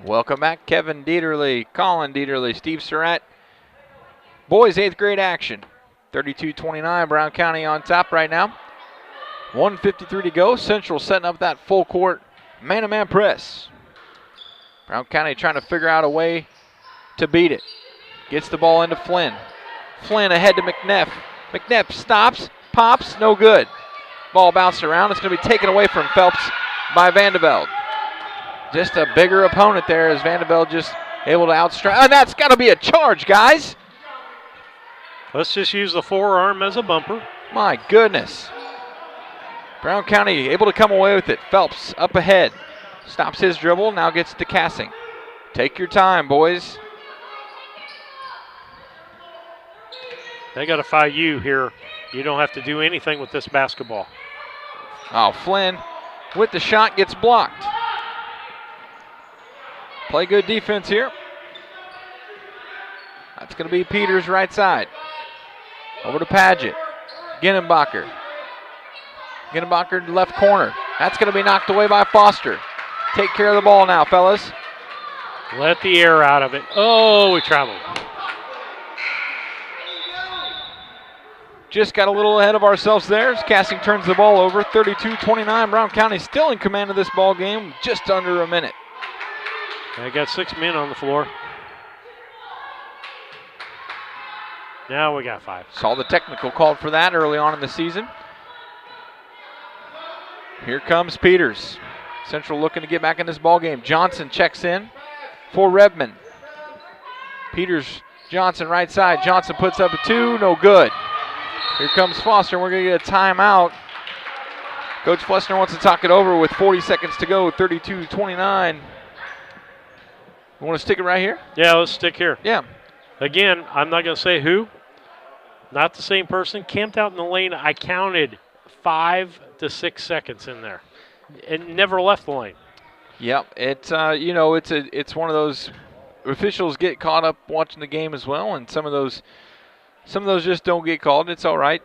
Welcome back, Kevin Dieterle, Colin Dieterle, Steve Surratt. Boys 8th grade action. 32-29, Brown County on top right now. 1:53 to go. Central setting up that full court man-to-man press. Brown County trying to figure out a way to beat it. Gets the ball into Flynn. Flynn ahead to McNeff. McNeff stops, pops, no good. Ball bounced around. It's going to be taken away from Phelps by Vandeveld. Just a bigger opponent there as Vandeveld just able to outstrike. And that's got to be a charge, guys. Let's just use the forearm as a bumper. My goodness. Brown County able to come away with it. Phelps up ahead. Stops his dribble, now gets to Cassing. Take your time, boys. They got to foul you here. You don't have to do anything with this basketball. Oh, Flynn with the shot gets blocked. Play good defense here. That's going to be Peters right side. Over to Paget. Genenbacher. Genenbacher left corner. That's going to be knocked away by Foster. Take care of the ball now, fellas. Let the air out of it. Oh, we traveled. Just got a little ahead of ourselves there. Cassing turns the ball over. 32-29. Brown County still in command of this ball game. Just under a minute. They got 6 men on the floor. Now we got 5. Saw the technical called for that early on in the season. Here comes Peters. Central looking to get back in this ball game. Johnson checks in for Redmond. Peters, Johnson right side. Johnson puts up a 2. No good. Here comes Foster, and we're going to get a timeout. Coach Flessner wants to talk it over with 40 seconds to go, 32-29. You want to stick it right here? Yeah, let's stick here. Yeah. Again, I'm not going to say who. Not the same person. Camped out in the lane. I counted 5 to 6 seconds in there. It never left the lane. Yep. It's it's one of those officials get caught up watching the game as well, and some of those just don't get called. It's all right.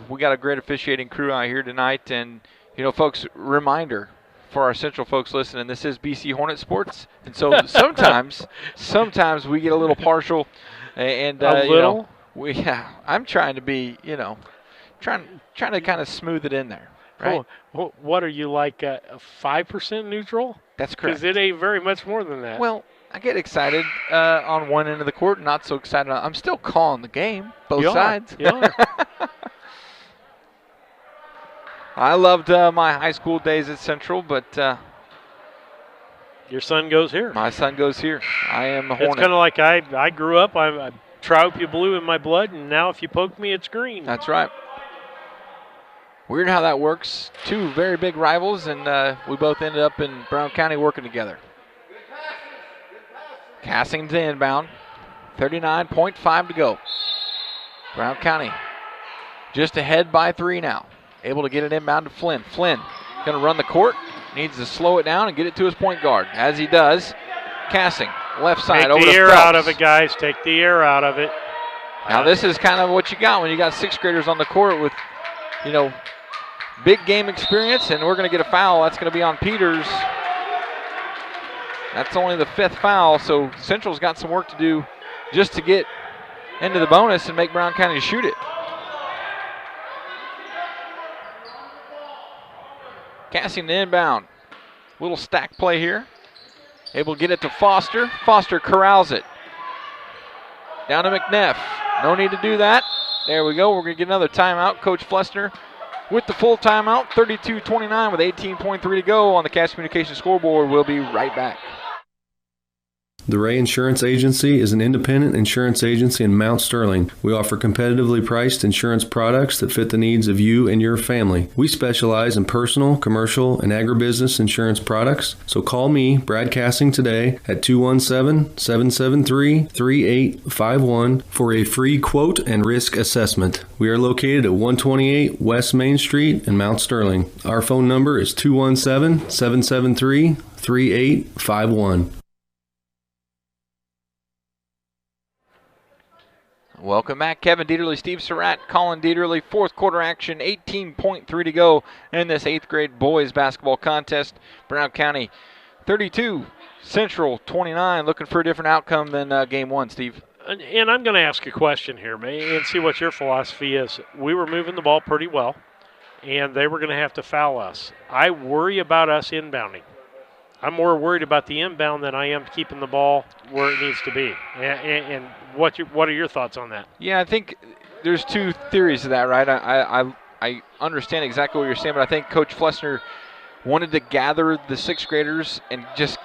We got a great officiating crew out here tonight. And, folks, reminder for our Central folks listening, this is BC Hornet Sports. And so sometimes we get a little partial. And, I'm trying to be, trying to kind of smooth it in there. Right? Oh, what are you, like 5% neutral? That's correct. Because it ain't very much more than that. Well, I get excited on one end of the court, not so excited. I'm still calling the game, both sides. You are. I loved my high school days at Central, but your son goes here. My son goes here. I am a Hornet. It's kind of like I grew up. I'm Trout blue in my blood, and now if you poke me, it's green. That's right. Weird how that works. 2 very big rivals, and we both ended up in Brown County working together. Cassing to inbound. 39.5 to go. Brown County just ahead by 3 now. Able to get it inbound to Flynn. Flynn going to run the court. Needs to slow it down and get it to his point guard. As he does, Cassing left side. Take over the to air Phelps. out of it, guys. Take the air out of it. Now this is kind of what you got when you got sixth graders on the court with, big game experience, and we're going to get a foul. That's going to be on Peters. That's only the 5th foul, so Central's got some work to do just to get into the bonus and make Brown County shoot it. Cassing the inbound. Little stack play here. Able to get it to Foster. Foster corrals it. Down to McNeff. No need to do that. There we go. We're going to get another timeout. Coach Flessner with the full timeout. 32-29 with 18.3 to go on the Cass Communications scoreboard. We'll be right back. The Ray Insurance Agency is an independent insurance agency in Mount Sterling. We offer competitively priced insurance products that fit the needs of you and your family. We specialize in personal, commercial, and agribusiness insurance products. So call me, Brad Cassing, today at 217-773-3851 for a free quote and risk assessment. We are located at 128 West Main Street in Mount Sterling. Our phone number is 217-773-3851. Welcome back. Kevin Dieterle, Steve Surratt, Colin Dieterle. Fourth quarter action, 18.3 to go in this 8th grade boys basketball contest. Brown County 32, Central 29. Looking for a different outcome than game one, Steve. And I'm going to ask a question here, and see what your philosophy is. We were moving the ball pretty well, and they were going to have to foul us. I worry about us inbounding. I'm more worried about the inbound than I am keeping the ball where it needs to be. And what are your thoughts on that? Yeah, I think there's two theories to that, right? I understand exactly what you're saying, but I think Coach Flessner wanted to gather the 6th graders and just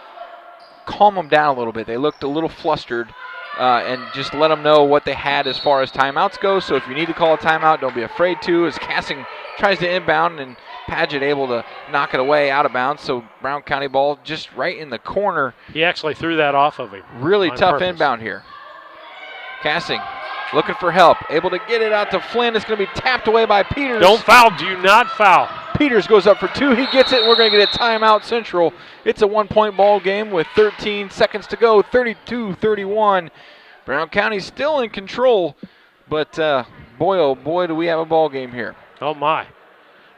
calm them down a little bit. They looked a little flustered, and just let them know what they had as far as timeouts go. So if you need to call a timeout, don't be afraid to. As Cassing tries to inbound and Paget able to knock it away out of bounds. So Brown County ball just right in the corner. He actually threw that off of him. Really tough purpose. Inbound here. Cassing looking for help. Able to get it out to Flynn. It's going to be tapped away by Peters. Don't foul. Do not foul. Peters goes up for 2. He gets it. We're going to get a timeout, Central. It's a 1-point ball game with 13 seconds to go. 32-31. Brown County still in control. But boy, oh boy, do we have a ball game here. Oh, my.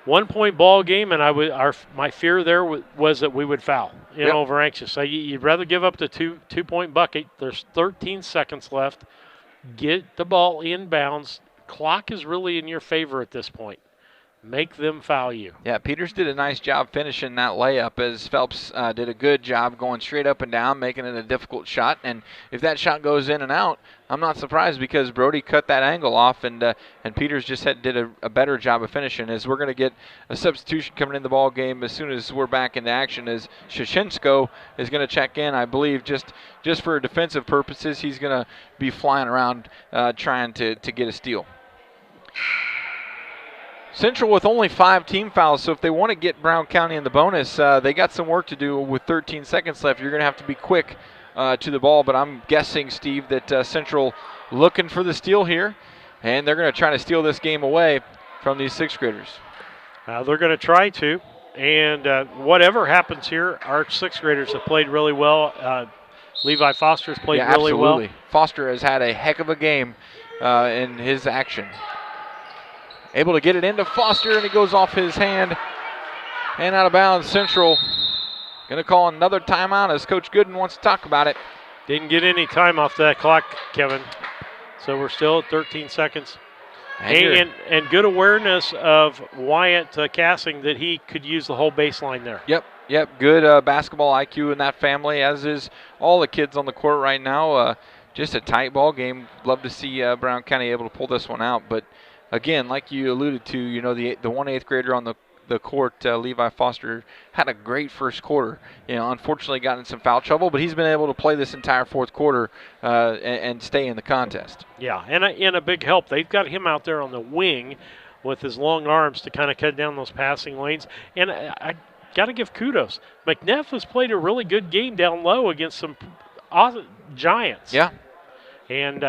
1-point ball game, and my fear there was that we would foul. Over anxious. So you'd rather give up the two-point bucket. There's 13 seconds left. Get the ball inbounds. Clock is really in your favor at this point. Make them foul you. Yeah, Peters did a nice job finishing that layup, as Phelps did a good job going straight up and down, making it a difficult shot. And if that shot goes in and out, I'm not surprised, because Brody cut that angle off, and Peters just did a better job of finishing. As we're going to get a substitution coming in the ball game as soon as we're back into action, as Shashinsko is going to check in, I believe, just for defensive purposes. He's going to be flying around trying to get a steal. Central with only 5 team fouls, so if they want to get Brown County in the bonus, they got some work to do with 13 seconds left. You're going to have to be quick to the ball, but I'm guessing, Steve, that Central looking for the steal here, and they're going to try to steal this game away from these 6th graders. They're going to try to, and whatever happens here, our 6th graders have played really well. Levi Foster's played really absolutely. well. Foster has had a heck of a game in his action. Able to get it into Foster, and he goes off his hand and out of bounds. Central going to call another timeout, as Coach Gooden wants to talk about it. Didn't get any time off that clock, Kevin. So we're still at 13 seconds. And good awareness of Wyatt Cassing that he could use the whole baseline there. Yep. Good basketball IQ in that family, as is all the kids on the court right now. Just a tight ball game. Love to see Brown County able to pull this one out, but again, like you alluded to, the 1/8 grader on the court, Levi Foster, had a great first quarter. Unfortunately got in some foul trouble, but he's been able to play this entire fourth quarter and stay in the contest. Yeah, and a big help. They've got him out there on the wing with his long arms to kind of cut down those passing lanes. And I got to give kudos. McNeff has played a really good game down low against some awesome giants. Yeah. And,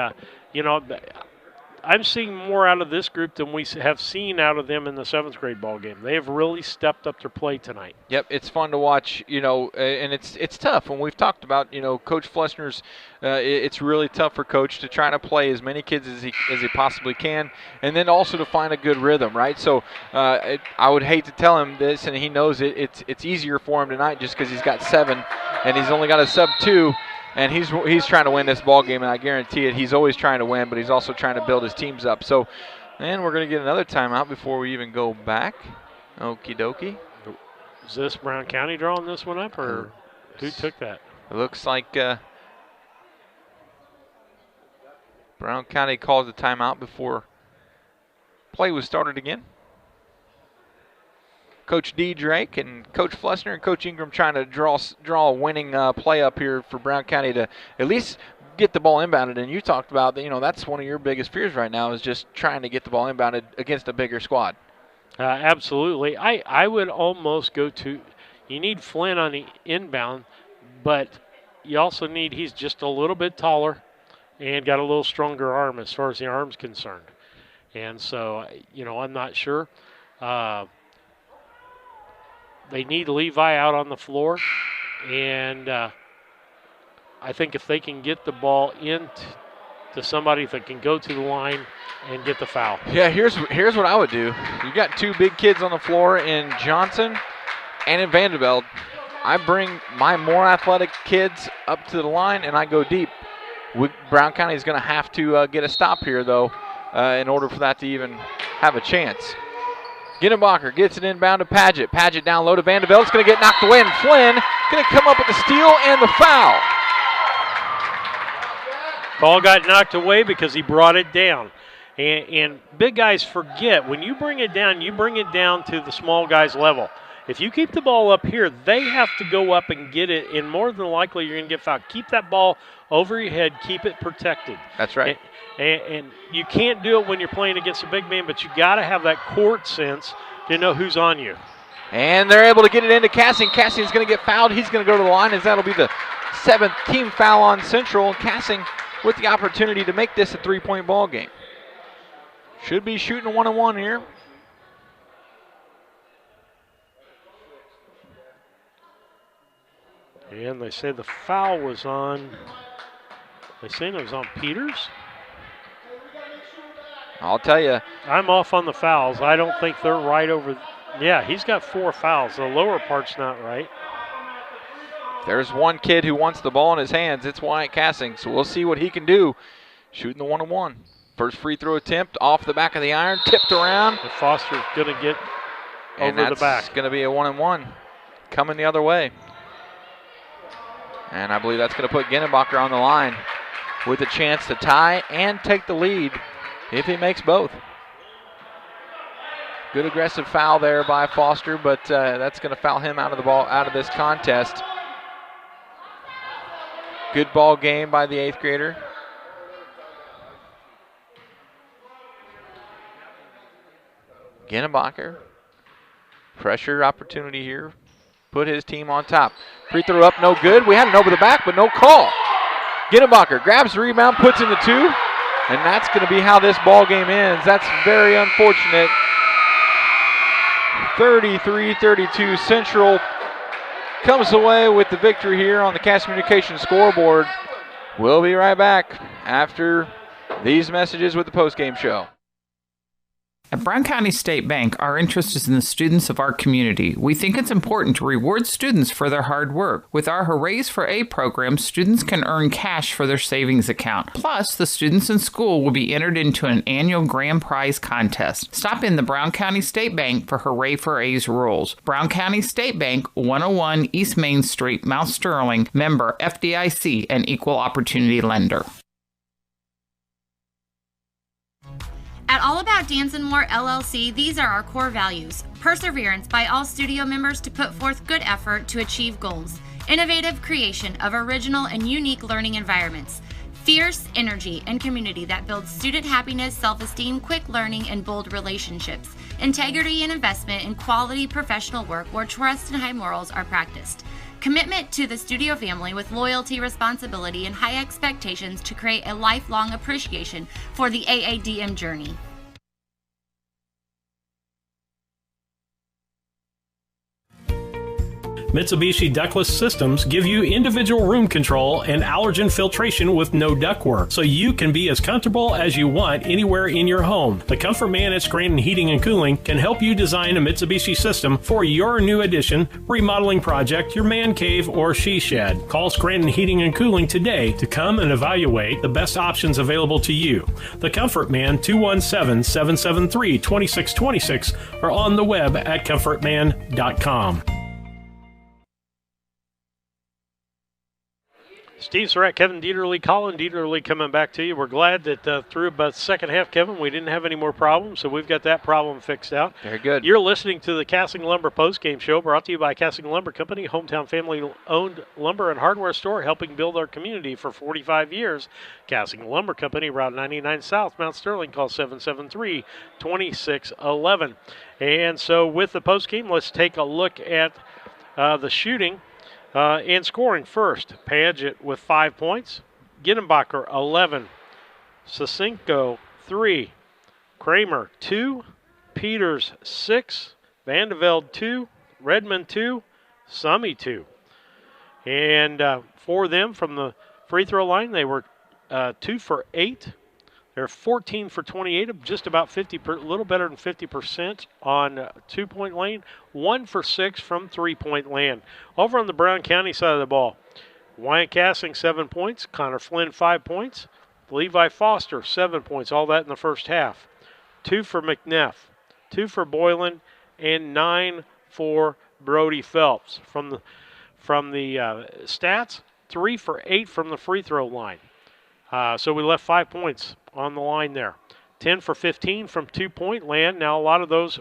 I'm seeing more out of this group than we have seen out of them in the 7th grade ball game. They have really stepped up their play tonight. Yep, it's fun to watch, and it's tough. When we've talked about, Coach Flessner's, it's really tough for Coach to try to play as many kids as he possibly can, and then also to find a good rhythm, right? So I would hate to tell him this, and he knows it's easier for him tonight just because he's got 7, and he's only got a sub 2. And he's trying to win this ball game, and I guarantee it. He's always trying to win, but he's also trying to build his teams up. So, and we're going to get another timeout before we even go back. Okie dokie. Is this Brown County drawing this one up, or who took that? It looks like Brown County calls the timeout before play was started again. Coach D. Drake and Coach Flessner and Coach Ingram trying to draw a winning play up here for Brown County to at least get the ball inbounded. And you talked about that, that's one of your biggest fears right now is just trying to get the ball inbounded against a bigger squad. Absolutely. I would almost go to, you need Flynn on the inbound, but you also need, he's just a little bit taller and got a little stronger arm as far as the arm's concerned. And so, I'm not sure. They need Levi out on the floor, and I think if they can get the ball into somebody that can go to the line and get the foul. Yeah, here's what I would do. You got 2 big kids on the floor in Johnson and in Vanderbilt. I bring my more athletic kids up to the line, and I go deep. Brown County is going to have to get a stop here, though, in order for that to even have a chance. Ginnebacher gets it inbound to Paget. Paget down low to Vanderbilt. It's going to get knocked away, and Flynn going to come up with the steal and the foul. Ball got knocked away because he brought it down. And big guys forget, when you bring it down to the small guys' level. If you keep the ball up here, they have to go up and get it, and more than likely you're going to get fouled. Keep that ball over your head. Keep it protected. That's right. And you can't do it when you're playing against a big man, but you got to have that court sense to know who's on you. And they're able to get it into Cassing. Cassing's going to get fouled. He's going to go to the line, as that'll be the 7th team foul on Central. Cassing with the opportunity to make this a 3-point ball game. Should be shooting a 1-on-1 here. And they say the foul was on, they saying it was on Peters? I'll tell you. I'm off on the fouls. I don't think they're right over. Yeah, he's got 4 fouls. The lower part's not right. There's one kid who wants the ball in his hands. It's Wyatt Cassing, so we'll see what he can do. Shooting the 1-on-1. First free throw attempt off the back of the iron, tipped around. And Foster's going to get over the back. And that's going to be a 1-on-1 coming the other way. And I believe that's going to put Ginnebacher on the line with a chance to tie and take the lead if he makes both. Good aggressive foul there by Foster, but that's going to foul him out of this contest. Good ball game by the 8th grader. Ginnebacher, pressure opportunity here. Put his team on top. Free throw up, no good. We had it over the back, but no call. Ginnebacher grabs the rebound, puts in the 2, and that's going to be how this ball game ends. That's very unfortunate. 33-32 Central comes away with the victory here on the Cass Communications scoreboard. We'll be right back after these messages with the postgame show. At Brown County State Bank, our interest is in the students of our community. We think it's important to reward students for their hard work. With our Hoorays for A program, students can earn cash for their savings account. Plus, the students in school will be entered into an annual grand prize contest. Stop in the Brown County State Bank for Hooray for A's rules. Brown County State Bank, 101 East Main Street, Mount Sterling, member FDIC, and equal opportunity lender. At All About Dance and More LLC, these are our core values. Perseverance by all studio members to put forth good effort to achieve goals. Innovative creation of original and unique learning environments. Fierce energy and community that builds student happiness, self-esteem, quick learning, and bold relationships. Integrity and investment in quality professional work where trust and high morals are practiced. Commitment to the studio family with loyalty, responsibility, and high expectations to create a lifelong appreciation for the AADM journey. Mitsubishi ductless systems give you individual room control and allergen filtration with no ductwork, so you can be as comfortable as you want anywhere in your home. The Comfort Man at Scranton Heating and Cooling can help you design a Mitsubishi system for your new addition, remodeling project, your man cave, or she shed. Call Scranton Heating and Cooling today to come and evaluate the best options available to you. The Comfort Man, 217-773-2626, or on the web at comfortman.com. Steve Surratt, Kevin Dieterle, Colin Dieterle coming back to you. We're glad that through about the second half, Kevin, we didn't have any more problems, so we've got that problem fixed out. Very good. You're listening to the Casting Lumber postgame show brought to you by Casting Lumber Company, hometown family-owned lumber and hardware store helping build our community for 45 years. Casting Lumber Company, Route 99 South, Mount Sterling. Call 773-2611. And so with the postgame, let's take a look at the shooting. And scoring first, Paget with 5 points, Ginenbacher 11, Sasinko 3, Kramer 2, Peters 6, Vandevelde 2, Redmond 2, Summey 2. And for them from the free throw line, they were 2 for 8. They're 14 for 28, just about 50, a little better than 50% on two-point lane. 1 for 6 from three-point land. Over on the Brown County side of the ball, Wyatt Casting 7 points, Connor Flynn 5 points, Levi Foster 7 points. All that in the first half. 2 for McNeff, 2 for Boylan, and 9 for Brody Phelps. From the stats, 3 for 8 from the free throw line. So we left 5 points on the line there. 10 for 15 from two-point land. Now, a lot of those,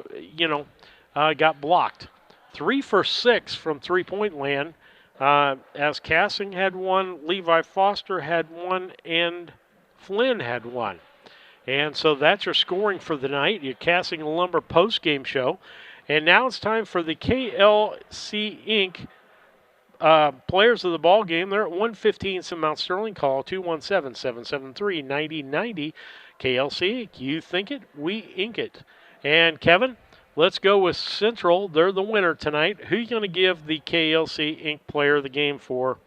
got blocked. 3 for 6 from three-point land, as Casting had 1, Levi Foster had 1, and Flynn had 1. And so that's your scoring for the night, your Casting Lumber post-game show. And now it's time for the KLC Inc. Players of the ball game. They're at 115 some Mount Sterling. Call 217-773-9090. KLC, you think it, we ink it. And Kevin, let's go with Central. They're the winner tonight. Who are you going to give the KLC Inc. player of the game for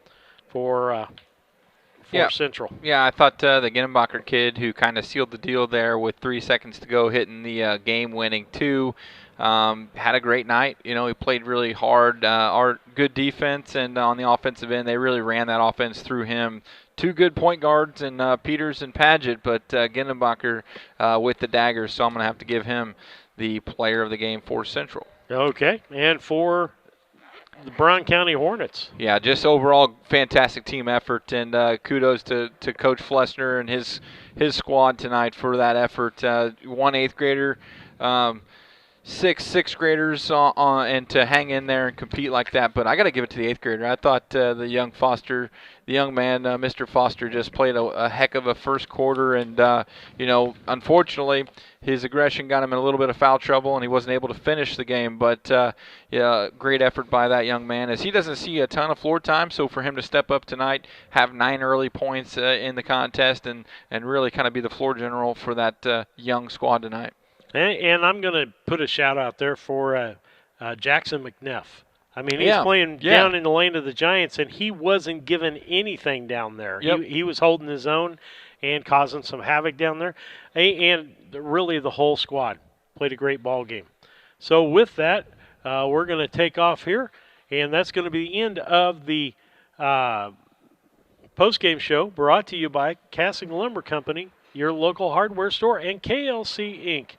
Central? Yeah, I thought the Ginenbacher kid who kind of sealed the deal there with 3 seconds to go, hitting the game-winning 2. Had a great night. He played really hard. Our good defense, and on the offensive end, they really ran that offense through him. 2 good point guards in Peters and Paget, but Ginenbacher with the daggers, so I'm going to have to give him the player of the game for Central. Okay, and for the Brown County Hornets. Yeah, just overall fantastic team effort, and kudos to Coach Flessner and his squad tonight for that effort. 1 8th grader, 6 6th graders and to hang in there and compete like that. But I got to give it to the 8th grader. I thought the young man, Mr. Foster, just played a heck of a first quarter. And, unfortunately, his aggression got him in a little bit of foul trouble, and he wasn't able to finish the game. But, great effort by that young man, as he doesn't see a ton of floor time. So for him to step up tonight, have 9 early points in the contest, and really kind of be the floor general for that young squad tonight. And I'm going to put a shout out there for Jackson McNeff. I mean, he's playing down in the lane of the Giants, and he wasn't given anything down there. Yep. He was holding his own and causing some havoc down there. And really the whole squad played a great ball game. So with that, we're going to take off here, and that's going to be the end of the post-game show brought to you by Casting Lumber Company, your local hardware store, and KLC Inc.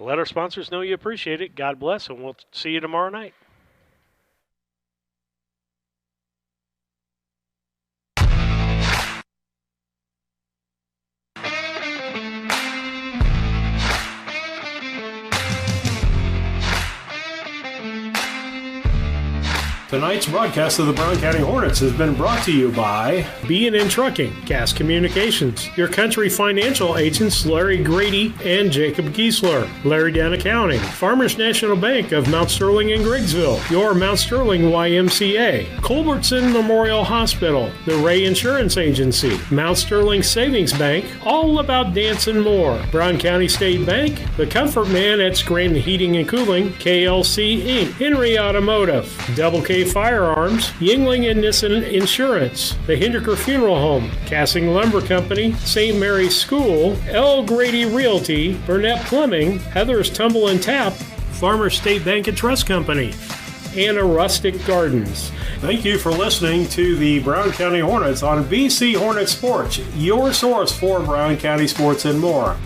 Let our sponsors know you appreciate it. God bless, and we'll see you tomorrow night. Tonight's broadcast of the Brown County Hornets has been brought to you by B&N Trucking, Gas Communications, your country financial agents Larry Grady and Jacob Giesler, Larry Down Accounting, Farmers National Bank of Mount Sterling and Griggsville, your Mount Sterling YMCA, Culbertson Memorial Hospital, the Ray Insurance Agency, Mount Sterling Savings Bank, All About Dancing More, Brown County State Bank, the Comfort Man at Scranton Heating and Cooling, KLC Inc., Henry Automotive, Double K Firearms, Yingling and Nissen Insurance, the Hindeker Funeral Home, Cassing Lumber Company, St. Mary's School, L. Grady Realty, Burnett Plumbing, Heather's Tumble and Tap, Farmers State Bank and Trust Company, and Rustic Gardens. Thank you for listening to the Brown County Hornets on BC Hornet Sports, your source for Brown County sports and more.